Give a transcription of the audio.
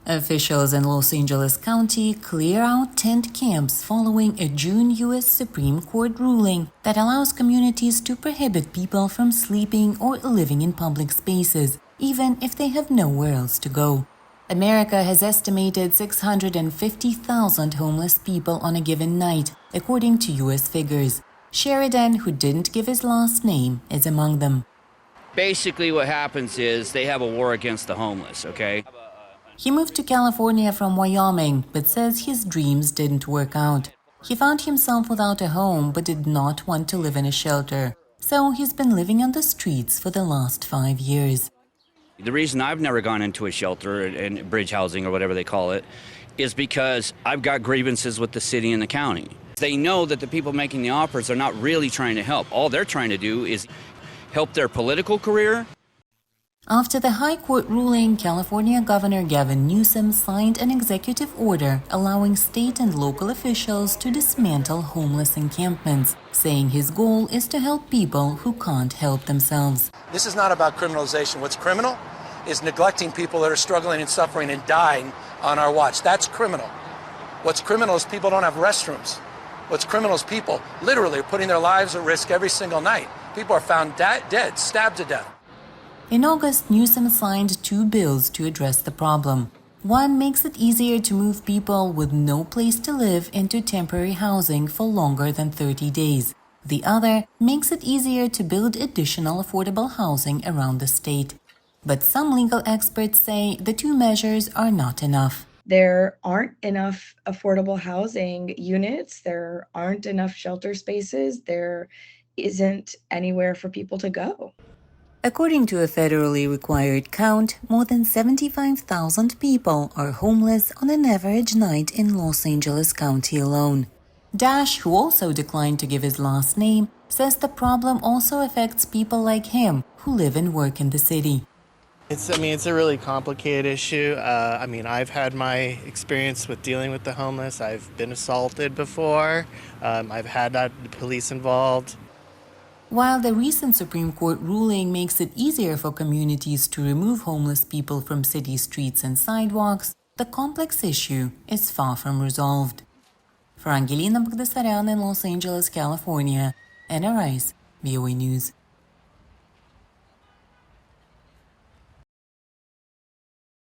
Officials in Los Angeles County clear out tent camps following a June U.S. Supreme Court ruling that allows communities to prohibit people from sleeping or living in public spaces, even if they have nowhere else to go. America has estimated 650,000 homeless people on a given night, according to U.S. figures. Sheridan, who didn't give his last name, is among them. Basically what happens is they have a war against the homeless, okay? He moved to California from Wyoming, but says his dreams didn't work out. He found himself without a home but did not want to live in a shelter. So he's been living on the streets for the last 5 years. The reason I've never gone into a shelter and bridge housing or whatever they call it is because I've got grievances with the city and the county. They know that the people making the offers are not really trying to help. All they're trying to do is help their political career. After the High Court ruling, California Governor Gavin Newsom signed an executive order allowing state and local officials to dismantle homeless encampments, saying his goal is to help people who can't help themselves. This is not about criminalization. What's criminal is neglecting people that are struggling and suffering and dying on our watch. That's criminal. What's criminal is people don't have restrooms. What's criminal is people literally are putting their lives at risk every single night. People are found dead, stabbed to death. In August, Newsom signed 2 bills to address the problem. One makes it easier to move people with no place to live into temporary housing for longer than 30 days. The other makes it easier to build additional affordable housing around the state. But some legal experts say the 2 measures are not enough. There aren't enough affordable housing units. There aren't enough shelter spaces. There isn't anywhere for people to go. According to a federally required count, more than 75,000 people are homeless on an average night in Los Angeles County alone. Dash, who also declined to give his last name, says the problem also affects people like him who live and work in the city. It's a really complicated issue. I've had my experience with dealing with the homeless. I've been assaulted before. I've had the police involved. While the recent Supreme Court ruling makes it easier for communities to remove homeless people from city streets and sidewalks, the complex issue is far from resolved. For Angelina Bagdasaryan in Los Angeles, California, NRI's VOA News.